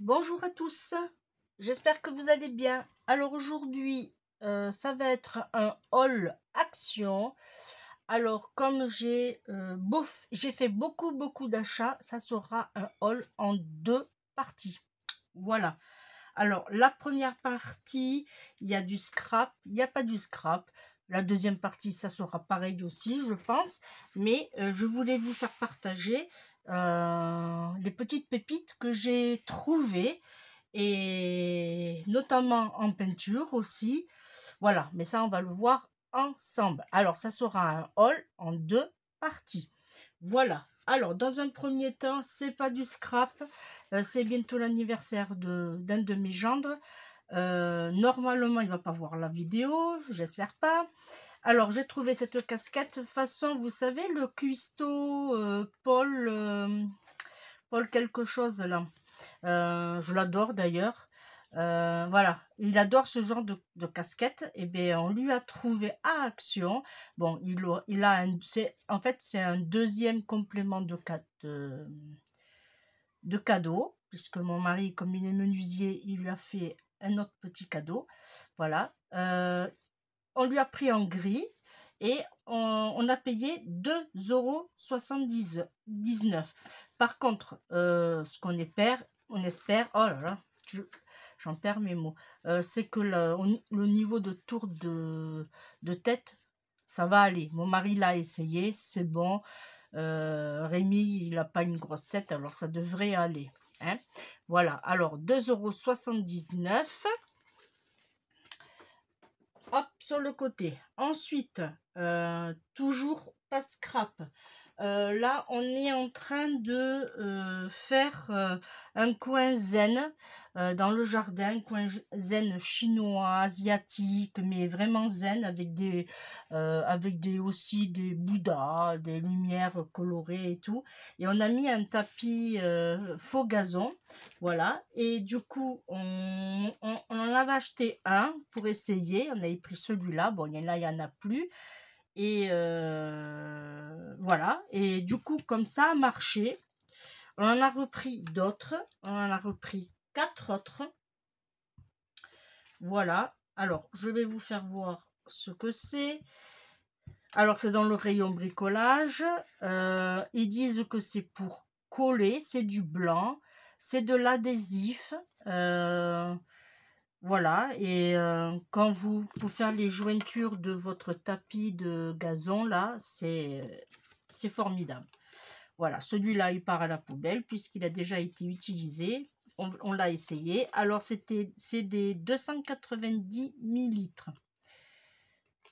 Bonjour à tous, j'espère que vous allez bien. Alors aujourd'hui, ça va être un haul action. Alors comme j'ai fait beaucoup d'achats, ça sera un haul en deux parties. Voilà. Alors la première partie, il y a du scrap, il n'y a pas du scrap. La deuxième partie, ça sera pareil aussi, je pense. Mais je voulais vous faire partager les petites pépites que j'ai trouvées et notamment en peinture aussi. Voilà, mais ça, on va le voir ensemble. Alors, ça sera un haul en deux parties. Voilà. Alors, dans un premier temps, c'est pas du scrap. C'est bientôt l'anniversaire d'un de mes gendres. Normalement, il va pas voir la vidéo, j'espère pas. Alors, j'ai trouvé cette casquette façon, vous savez, le cuistot Paul quelque chose là. Je l'adore d'ailleurs. Voilà, il adore ce genre de casquette. Et bien, on lui a trouvé à Action. Bon, en fait, c'est un deuxième complément de cadeau, puisque mon mari, comme il est menuisier, il lui a fait un autre petit cadeau. Voilà. On lui a pris en gris et on a payé 2,79 €. Par contre, ce qu'on espère, oh là là, j'en perds mes mots, c'est que le niveau de tour de tête, ça va aller. Mon mari l'a essayé, c'est bon. Rémi, il n'a pas une grosse tête, alors ça devrait aller. Hein. Voilà, alors 2,79 €. Hop, sur le côté. Ensuite, toujours pas scrap. Là, on est en train de faire un coin zen dans le jardin, coin zen chinois, asiatique, mais vraiment zen avec aussi des bouddhas, des lumières colorées et tout. Et on a mis un tapis faux gazon, voilà. Et du coup, on en avait acheté un pour essayer. On avait pris celui-là. Bon, il y en a plus. Et voilà. Et du coup, comme ça a marché, on en a repris d'autres. On en a repris 4 autres. Voilà. Alors, je vais vous faire voir ce que c'est. Alors, c'est dans le rayon bricolage. Ils disent que c'est pour coller. C'est du blanc. C'est de l'adhésif. Voilà. Et pour faire les jointures de votre tapis de gazon, là, c'est formidable. Voilà, celui-là, il part à la poubelle puisqu'il a déjà été utilisé. On l'a essayé. Alors, c'est des 290 millilitres.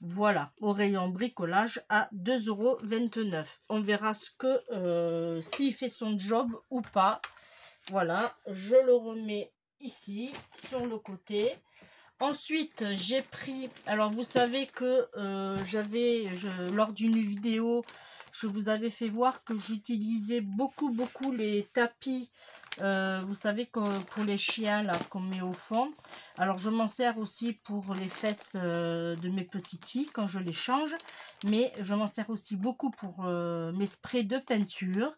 Voilà, au rayon bricolage à 2,29 €. On verra s'il fait son job ou pas. Voilà, je le remets ici, sur le côté. Ensuite, j'ai pris... Alors, vous savez que lors d'une vidéo, je vous avais fait voir que j'utilisais beaucoup les tapis. Vous savez, pour les chiens, là, qu'on met au fond. Alors, je m'en sers aussi pour les fesses de mes petites filles quand je les change. Mais je m'en sers aussi beaucoup pour mes sprays de peinture.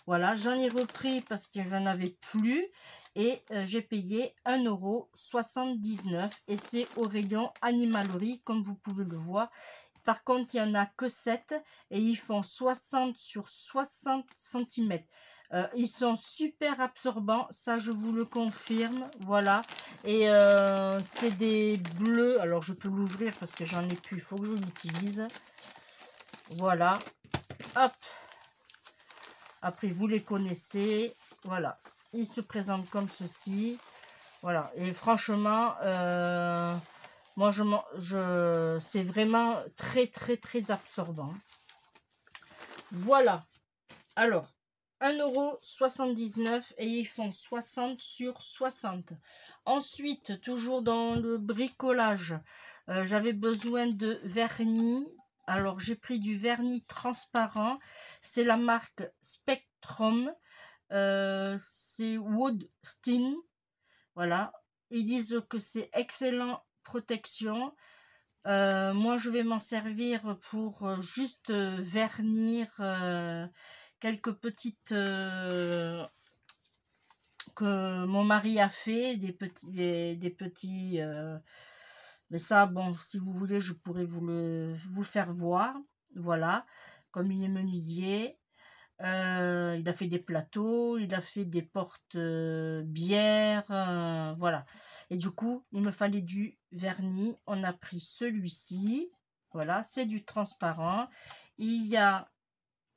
Voilà, j'en ai repris parce que j'en avais plus. Et j'ai payé 1,79 € et c'est au rayon animalerie comme vous pouvez le voir. Par contre, il n'y en a que 7 et ils font 60 sur 60 cm. Ils sont super absorbants, ça je vous le confirme. Voilà. Et c'est des bleus. Alors je peux l'ouvrir parce que j'en ai plus, il faut que je l'utilise. Voilà. Hop. Après, vous les connaissez. Voilà. Il se présente comme ceci. Voilà. Et franchement, moi, c'est vraiment très absorbant. Voilà. Alors, 1,79 € et ils font 60 sur 60. Ensuite, toujours dans le bricolage, j'avais besoin de vernis. Alors, j'ai pris du vernis transparent. C'est la marque Spectrum. C'est Woodstein. Voilà. Ils disent que c'est excellent protection. Moi, je vais m'en servir pour juste vernir quelques petites... que mon mari a fait, des petits mais ça, bon, si vous voulez, je pourrais vous le faire voir. Voilà, comme il est menuisier. Il a fait des plateaux, il a fait des portes bières, voilà. Et du coup, il me fallait du vernis. On a pris celui-ci. Voilà, c'est du transparent. Il y a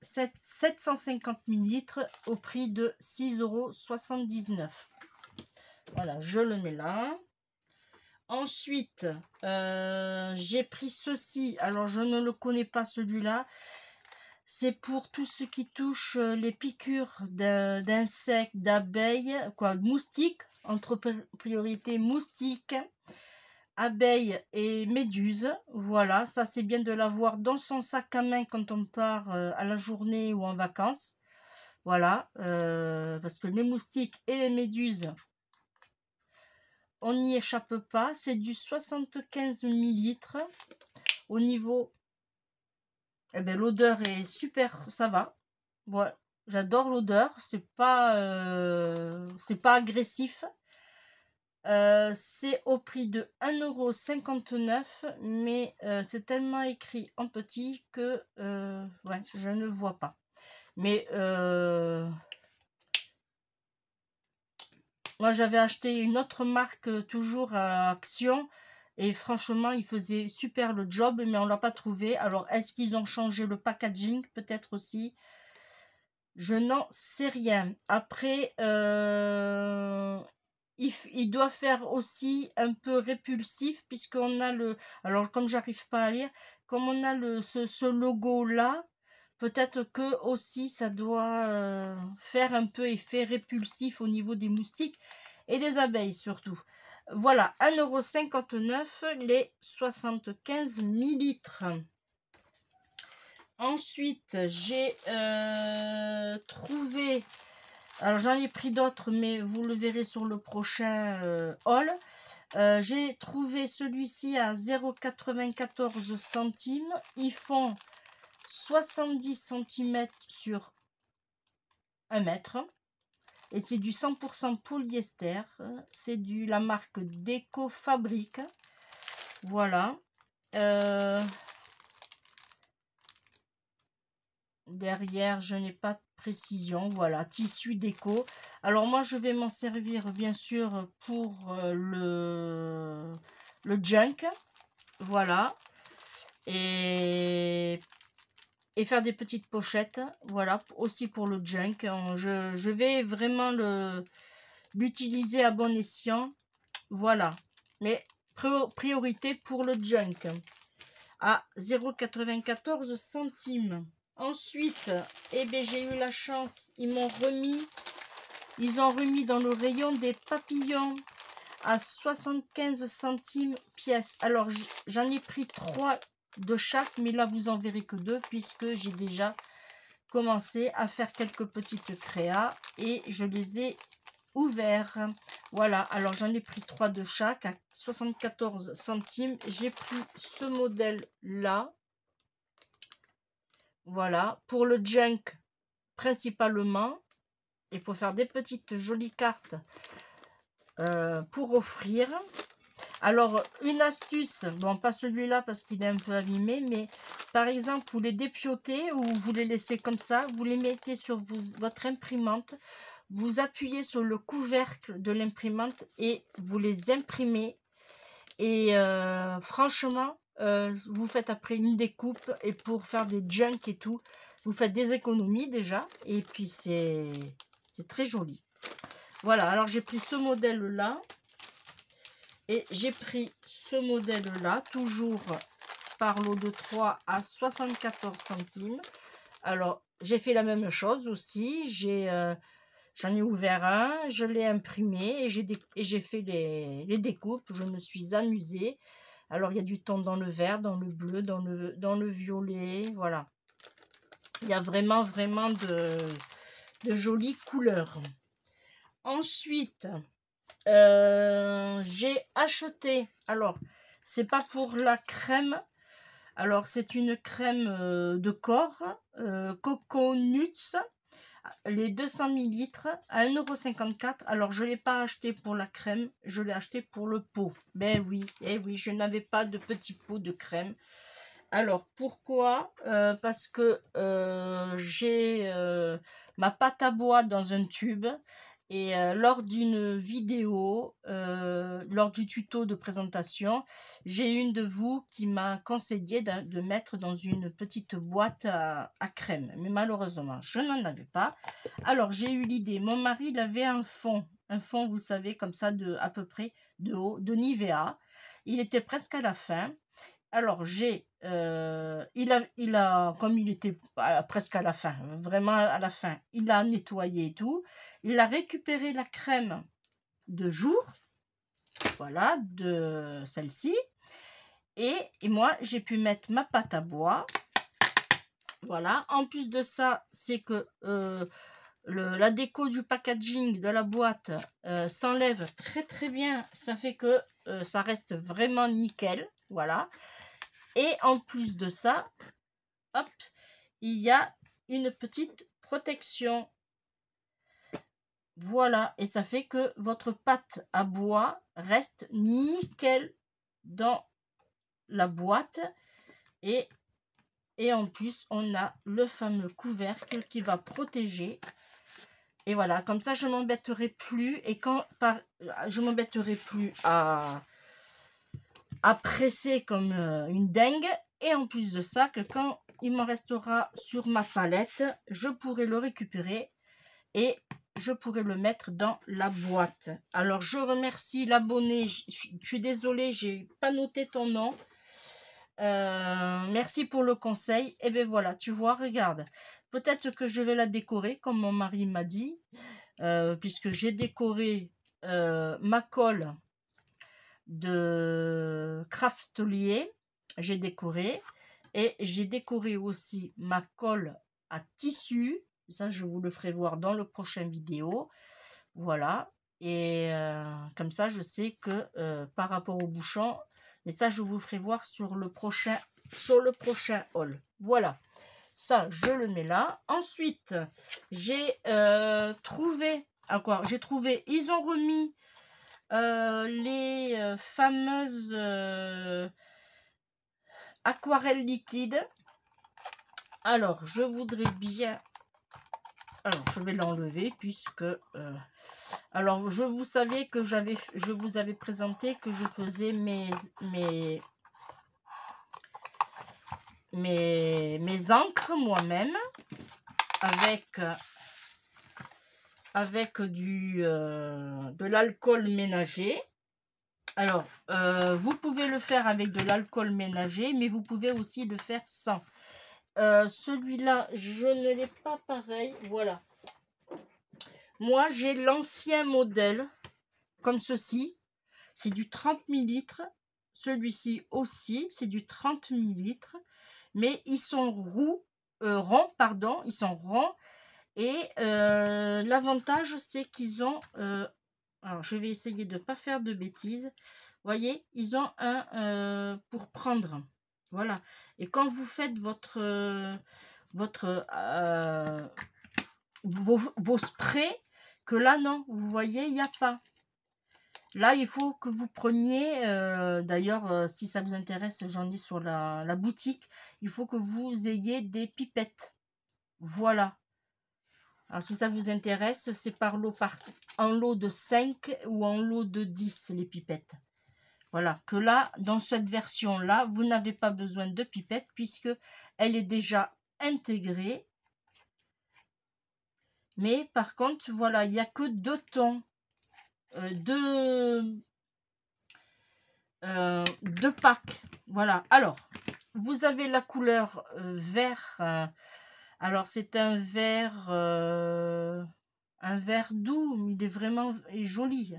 750 ml au prix de 6,79 €. Voilà, je le mets là. Ensuite, j'ai pris ceci. Alors, je ne le connais pas celui-là. C'est pour tout ce qui touche les piqûres d'insectes, d'abeilles, quoi, moustiques, entre priorité moustiques, abeilles et méduses. Voilà, ça c'est bien de l'avoir dans son sac à main quand on part à la journée ou en vacances. Voilà, parce que les moustiques et les méduses, on n'y échappe pas. C'est du 75 ml. Au niveau, eh ben, l'odeur est super, ça va. Voilà, j'adore l'odeur. C'est pas agressif. C'est au prix de 1,59 €, mais c'est tellement écrit en petit que ouais, je ne vois pas. Mais moi j'avais acheté une autre marque toujours à Action et franchement il faisait super le job, mais on l'a pas trouvé. Alors est-ce qu'ils ont changé le packaging? Peut-être aussi. Je n'en sais rien. Après, il doit faire aussi un peu répulsif puisqu'on a le... Alors, comme j'arrive pas à lire, comme on a ce logo-là, peut-être que aussi ça doit faire un peu effet répulsif au niveau des moustiques et des abeilles surtout. Voilà, 1,59 € les 75 ml. Ensuite, j'ai trouvé, alors j'en ai pris d'autres, mais vous le verrez sur le prochain haul. J'ai trouvé celui-ci à 0,94 centimes. Ils font 70 cm sur 1 mètre. Et c'est du 100% polyester. C'est la marque Déco Fabrique. Voilà. Derrière, je n'ai pas de précision. Voilà, tissu déco. Alors moi, je vais m'en servir bien sûr pour le junk. Voilà. Et faire des petites pochettes. Voilà, aussi pour le junk. Je vais vraiment l'utiliser à bon escient. Voilà. Mais priorité pour le junk. À 0,94 centimes. Ensuite, eh bien, j'ai eu la chance, ils ont remis dans le rayon des papillons à 75 centimes pièce. Alors, j'en ai pris 3 de chaque, mais là, vous en verrez que 2 puisque j'ai déjà commencé à faire quelques petites créas et je les ai ouverts. Voilà, alors j'en ai pris 3 de chaque à 74 centimes. J'ai pris ce modèle-là. Voilà, pour le junk principalement, et pour faire des petites jolies cartes pour offrir. Alors, une astuce, bon, pas celui-là parce qu'il est un peu abîmé, mais par exemple, vous les dépiotez ou vous les laissez comme ça, vous les mettez sur votre imprimante, vous appuyez sur le couvercle de l'imprimante et vous les imprimez. Et franchement, vous faites après une découpe et pour faire des junks et tout, vous faites des économies déjà et puis c'est très joli. Voilà, alors j'ai pris ce modèle là et j'ai pris ce modèle là, toujours par lot de 3 à 74 centimes. Alors j'ai fait la même chose aussi, j'en ai ouvert un, je l'ai imprimé et j'ai fait les découpes. Je me suis amusée. Alors, il y a du ton dans le vert, dans le bleu, dans le violet. Voilà. Il y a vraiment de jolies couleurs. Ensuite, j'ai acheté... Alors, c'est pas pour la crème. Alors, c'est une crème de corps. Coco Nuts. les 200 ml à 1,54 €. Alors, je ne l'ai pas acheté pour la crème, je l'ai acheté pour le pot. Ben oui, eh oui, je n'avais pas de petit pot de crème. Alors, pourquoi? Parce que j'ai ma pâte à bois dans un tube. Et lors d'une vidéo, lors du tuto de présentation, j'ai une de vous qui m'a conseillé de mettre dans une petite boîte à crème. Mais malheureusement, je n'en avais pas. Alors, j'ai eu l'idée. Mon mari, il avait un fond, vous savez, comme ça, à peu près de haut, de Nivea. Il était presque à la fin. Alors, comme il était presque à la fin, vraiment à la fin, il a nettoyé et tout. Il a récupéré la crème de jour, voilà, de celle-ci. Et moi, j'ai pu mettre ma pâte à bois. Voilà. En plus de ça, c'est que la déco du packaging de la boîte s'enlève très très bien. Ça fait que ça reste vraiment nickel. Voilà. Et en plus de ça, hop, il y a une petite protection. Voilà, et ça fait que votre pâte à bois reste nickel dans la boîte. Et en plus, on a le fameux couvercle qui va protéger. Et voilà, comme ça, je ne m'embêterai plus. Et je ne m'embêterai plus à presser comme une dingue. Et en plus de ça, que quand il m'en restera sur ma palette, je pourrai le récupérer et je pourrai le mettre dans la boîte. Alors, je remercie l'abonné. Je suis désolée, j'ai pas noté ton nom. Merci pour le conseil. Et bien voilà, tu vois, regarde. Peut-être que je vais la décorer, comme mon mari m'a dit, puisque j'ai décoré ma colle de Craftelier. J'ai décoré. Et j'ai décoré aussi ma colle à tissu. Ça, je vous le ferai voir dans le prochain vidéo. Voilà. Et comme ça, je sais que par rapport au bouchon, mais ça, je vous ferai voir sur le prochain haul. Voilà. Ça, je le mets là. Ensuite, j'ai trouvé... À quoi? J'ai trouvé... Ils ont remis les fameuses aquarelles liquides. Alors, je voudrais bien... Alors, je vais l'enlever puisque... alors, vous savez que je vous avais présenté que je faisais mes encres moi-même avec de l'alcool ménager. Alors, vous pouvez le faire avec de l'alcool ménager, mais vous pouvez aussi le faire sans. Celui-là, je ne l'ai pas pareil. Voilà. Moi, j'ai l'ancien modèle, comme ceci. C'est du 30 ml. Celui-ci aussi, c'est du 30 ml. Mais ils sont ronds, pardon. Ils sont ronds. Et l'avantage, c'est qu'ils ont... alors, je vais essayer de ne pas faire de bêtises. Vous voyez, ils ont un pour prendre. Voilà. Et quand vous faites vos sprays, que là, non, vous voyez, il n'y a pas. Là, il faut que vous preniez, d'ailleurs, si ça vous intéresse, j'en ai sur la boutique, il faut que vous ayez des pipettes. Voilà. Alors, si ça vous intéresse, c'est en lot de 5 ou en lot de 10, les pipettes. Voilà, que là, dans cette version-là, vous n'avez pas besoin de pipette puisque elle est déjà intégrée. Mais par contre, voilà, il n'y a que 2 tons, deux packs. Voilà, alors, vous avez la couleur vert. Alors, c'est un vert doux, mais il est vraiment joli.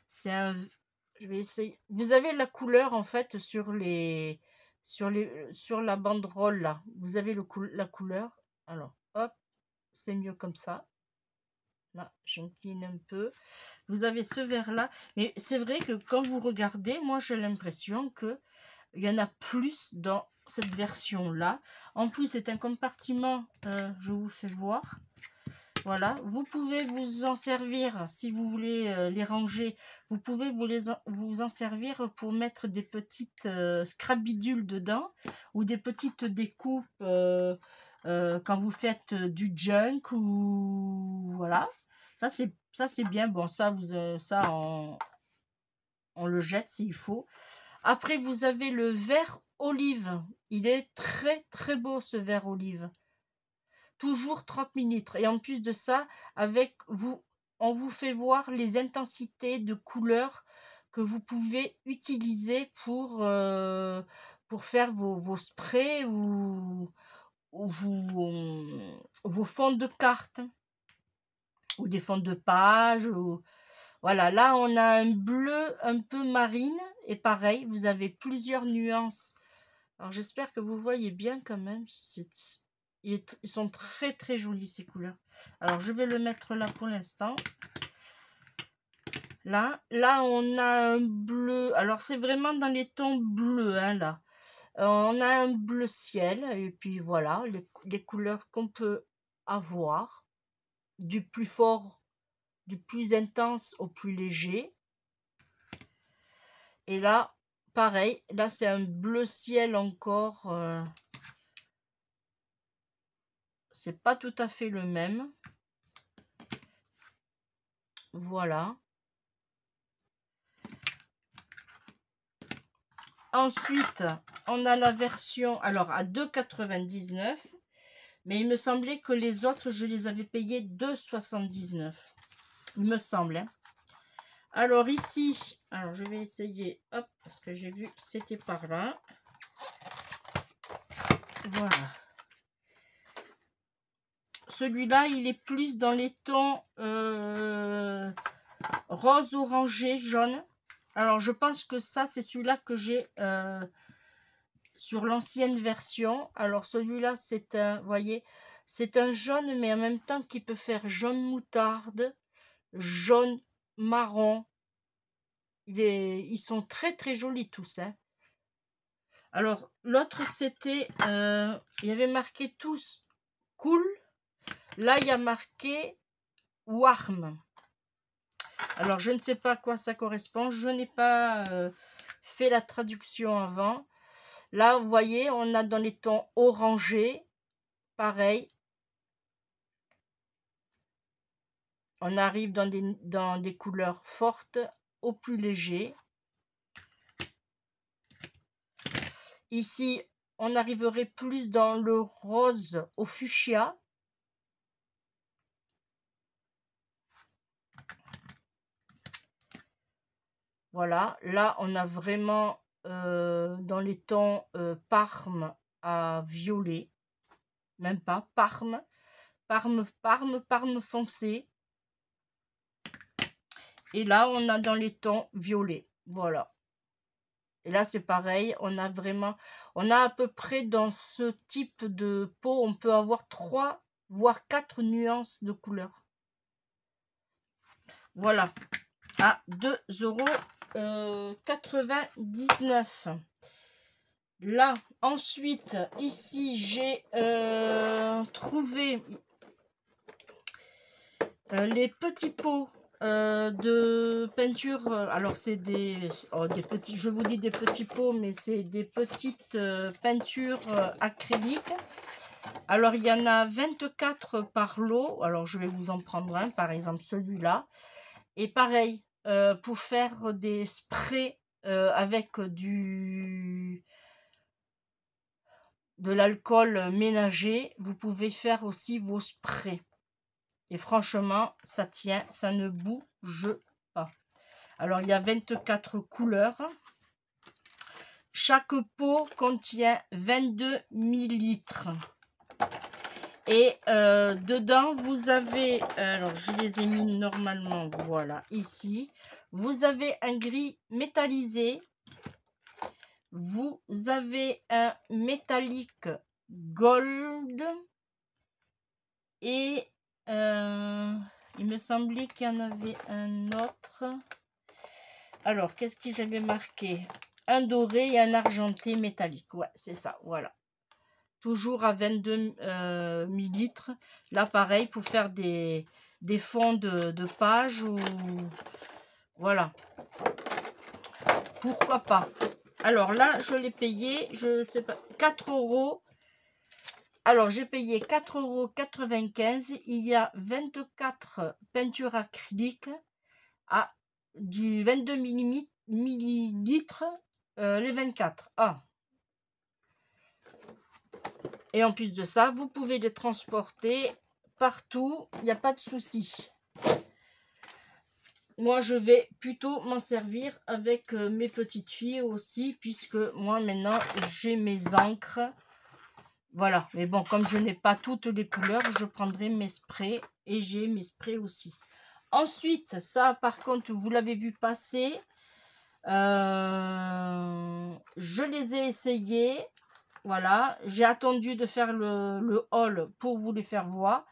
C'est un... Je vais essayer. Vous avez la couleur en fait sur la banderole là. Vous avez la couleur. Alors, hop, c'est mieux comme ça. Là, j'incline un peu. Vous avez ce vert là. Mais c'est vrai que quand vous regardez, moi j'ai l'impression que il y en a plus dans cette version là. En plus, c'est un compartiment. Je vous fais voir. Voilà, vous pouvez vous en servir si vous voulez les ranger. Vous pouvez vous en servir pour mettre des petites scrabidules dedans ou des petites découpes quand vous faites du junk ou voilà. Ça c'est bien. Bon, ça on le jette s'il faut. Après, vous avez le verre olive. Il est très très beau ce verre olive. Toujours 30 millilitres. Et en plus de ça, avec vous, on vous fait voir les intensités de couleurs que vous pouvez utiliser pour faire vos sprays ou vos fonds de cartes ou des fonds de page. Voilà, là on a un bleu un peu marine et pareil, vous avez plusieurs nuances. Alors j'espère que vous voyez bien quand même. Ils sont très très jolis ces couleurs. Alors je vais le mettre là pour l'instant. Là on a un bleu. Alors c'est vraiment dans les tons bleus hein, là. On a un bleu ciel et puis voilà les couleurs qu'on peut avoir du plus fort, du plus intense au plus léger. Et là pareil, là c'est un bleu ciel encore. C'est pas tout à fait le même. Voilà. Ensuite, on a la version alors à 2,99 €. Mais il me semblait que les autres, je les avais payés 2,79 €. Il me semble. Hein. Alors ici, alors je vais essayer. Hop, parce que j'ai vu que c'était par là. Voilà. Celui-là, il est plus dans les tons rose, orangé, jaune. Alors, je pense que ça, c'est celui-là que j'ai sur l'ancienne version. Alors, celui-là, c'est un, vous voyez, c'est un jaune, mais en même temps qui peut faire jaune moutarde, jaune marron. Ils sont très, très jolis tous. Hein. Alors, l'autre, c'était, il y avait marqué tous cool. Là, il y a marqué warm. Alors, je ne sais pas à quoi ça correspond. Je n'ai pas fait la traduction avant. Là, vous voyez, on a dans les tons orangés. Pareil. On arrive dans des couleurs fortes au plus léger. Ici, on arriverait plus dans le rose au fuchsia. Voilà, là on a vraiment dans les tons parme à violet, même pas, parme foncé. Et là on a dans les tons violets, voilà. Et là c'est pareil, on a à peu près dans ce type de peau, on peut avoir 3 voire 4 nuances de couleurs. Voilà, à 2,99 €. Là, ensuite, ici, j'ai trouvé les petits pots de peinture. Alors, c'est des petits, je vous dis des petits pots, mais c'est des petites peintures acryliques. Alors, il y en a 24 par lot. Alors, je vais vous en prendre un, par exemple celui-là. Et pareil, pour faire des sprays avec de l'alcool ménager, vous pouvez faire aussi vos sprays. Et franchement, ça tient, ça ne bouge pas. Alors, il y a 24 couleurs. Chaque pot contient 22 millilitres. Et dedans, vous avez, alors je les ai mis normalement, voilà, ici. Vous avez un gris métallisé. Vous avez un métallique gold. Et il me semblait qu'il y en avait un autre. Alors, qu'est-ce que j'avais marqué? Un doré et un argenté métallique. Ouais, c'est ça, voilà. toujours à 22 millilitres. Là, pareil, pour faire des fonds de page ou... Voilà. Pourquoi pas. Alors là, je l'ai payé, je sais pas, 4 euros. Alors, j'ai payé 4,95 €. Il y a 24 peintures acryliques à du 22 millilitres, les 24. Ah. Et en plus de ça, vous pouvez les transporter partout. Il n'y a pas de souci. Moi, je vais plutôt m'en servir avec mes petites filles aussi, puisque moi, maintenant, j'ai mes encres. Voilà, mais bon, comme je n'ai pas toutes les couleurs, je prendrai mes sprays et j'ai mes sprays aussi. Ensuite, ça, par contre, vous l'avez vu passer. Je les ai essayés. Voilà, j'ai attendu de faire le haul pour vous les faire voir.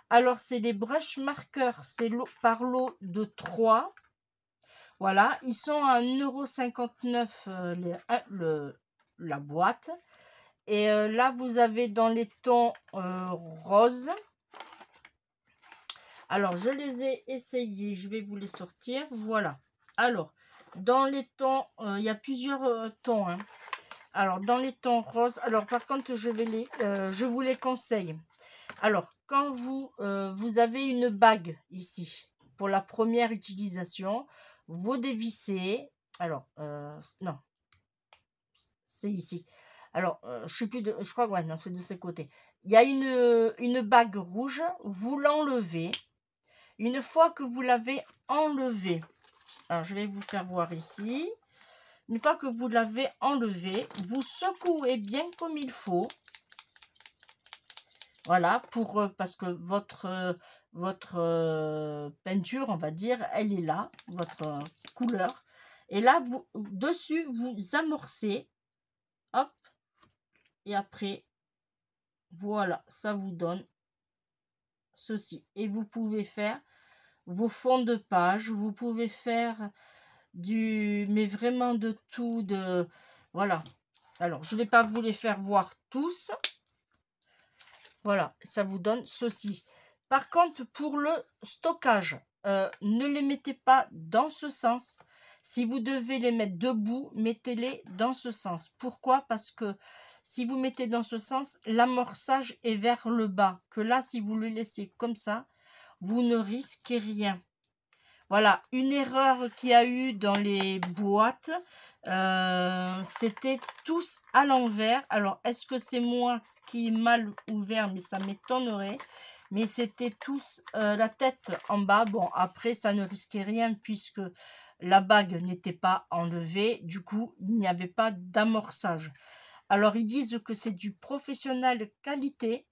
Alors, c'est les brush marqueurs, c'est par lot de 3. Voilà, ils sont à 1,59 € la boîte. Et là, vous avez dans les tons roses. Alors, je les ai essayés. Je vais vous les sortir. Voilà. Alors, dans les tons, il y a plusieurs tons. Hein. Alors, dans les tons roses. Alors, par contre, je vous les conseille. Alors, quand vous avez une bague ici, pour la première utilisation, vous dévissez. Alors, non. C'est ici. Alors, je crois que ouais, non, c'est de ce côté. Il y a une bague rouge, vous l'enlevez. Une fois que vous l'avez enlevée, alors je vais vous faire voir ici. Une fois que vous l'avez enlevée, vous secouez bien comme il faut. Voilà, parce que votre peinture, on va dire, elle est là, votre couleur. Et là, dessus, vous amorcez. Hop. Et après, voilà, ça vous donne ceci. Et vous pouvez faire vos fonds de page, vous pouvez faire mais vraiment de tout, voilà. Alors, je ne vais pas vous les faire voir tous. Voilà, ça vous donne ceci. Par contre, pour le stockage, ne les mettez pas dans ce sens. Si vous devez les mettre debout, mettez-les dans ce sens. Pourquoi? Parce que si vous mettez dans ce sens, l'amorçage est vers le bas. Que là, si vous le laissez comme ça, vous ne risquez rien. Voilà, une erreur qu'il y a eu dans les boîtes, c'était tous à l'envers. Alors, est-ce que c'est moi qui ai mal ouvert? Mais ça m'étonnerait. Mais c'était tous la tête en bas. Bon, après, ça ne risquait rien puisque la bague n'était pas enlevée. Du coup, il n'y avait pas d'amorçage. Alors, ils disent que c'est du professionnel qualité.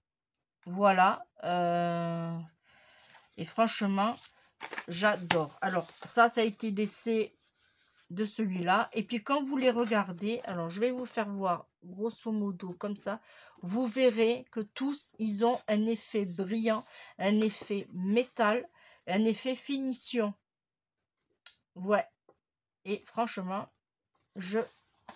Voilà. Et franchement, j'adore. Alors, ça a été laissé de celui-là. Et puis, quand vous les regardez, alors, je vais vous faire voir grosso modo comme ça. Vous verrez que tous, ils ont un effet brillant, un effet métal, un effet finition. Ouais. Et franchement,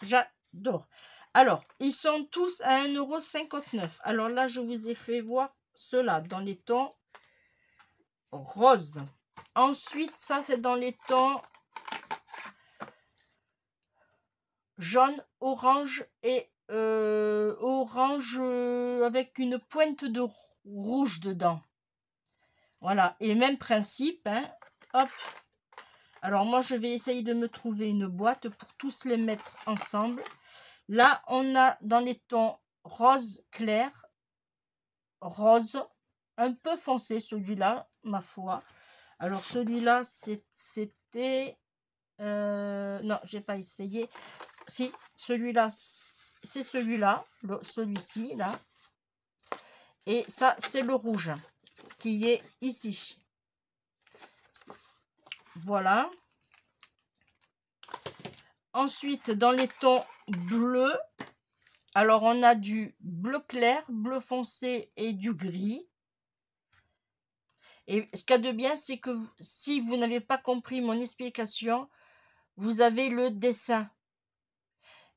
j'adore. Alors, ils sont tous à 1,59 €. Alors là, je vous ai fait voir ceux-là dans les tons roses. Ensuite, ça, c'est dans les tons jaune, orange et orange avec une pointe de rouge dedans. Voilà, et même principe, hein. Hop. Alors moi, je vais essayer de me trouver une boîte pour tous les mettre ensemble. Là, on a dans les tons rose clair, rose, un peu foncé celui-là, ma foi. Alors celui-là, c'était... non, j'ai pas essayé. Si, celui-là, c'est celui-là, celui-ci, là. Et ça, c'est le rouge qui est ici. Voilà. Ensuite, dans les tons bleus, alors on a du bleu clair, bleu foncé et du gris. Et ce qu'il y a de bien, c'est que si vous n'avez pas compris mon explication, vous avez le dessin.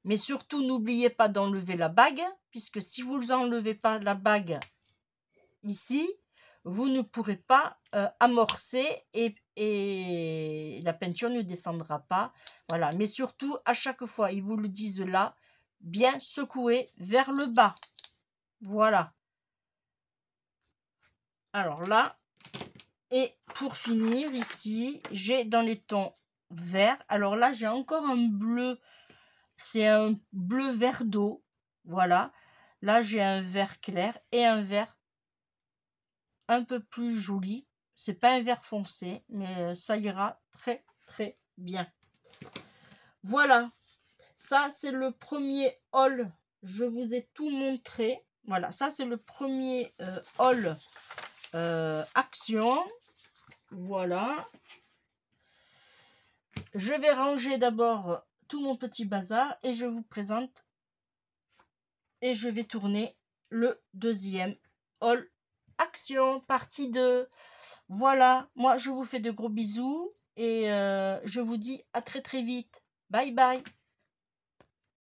Mais surtout, n'oubliez pas d'enlever la bague, puisque si vous n'enlevez pas la bague ici, vous ne pourrez pas amorcer et la peinture ne descendra pas. Voilà, mais surtout, à chaque fois, ils vous le disent là, bien secouer vers le bas. Voilà. Alors là, et pour finir ici, j'ai dans les tons verts. Alors là, j'ai encore un bleu. C'est un bleu vert d'eau. Voilà. Là, j'ai un vert clair et un vert un peu plus joli. C'est pas un vert foncé, mais ça ira très très bien. Voilà. Ça, c'est le premier haul. Je vous ai tout montré. Voilà. Ça, c'est le premier haul action. Voilà. Je vais ranger d'abord tout mon petit bazar et je vous présente et je vais tourner le deuxième haul action partie 2. Voilà, moi je vous fais de gros bisous et je vous dis à très très vite. Bye bye.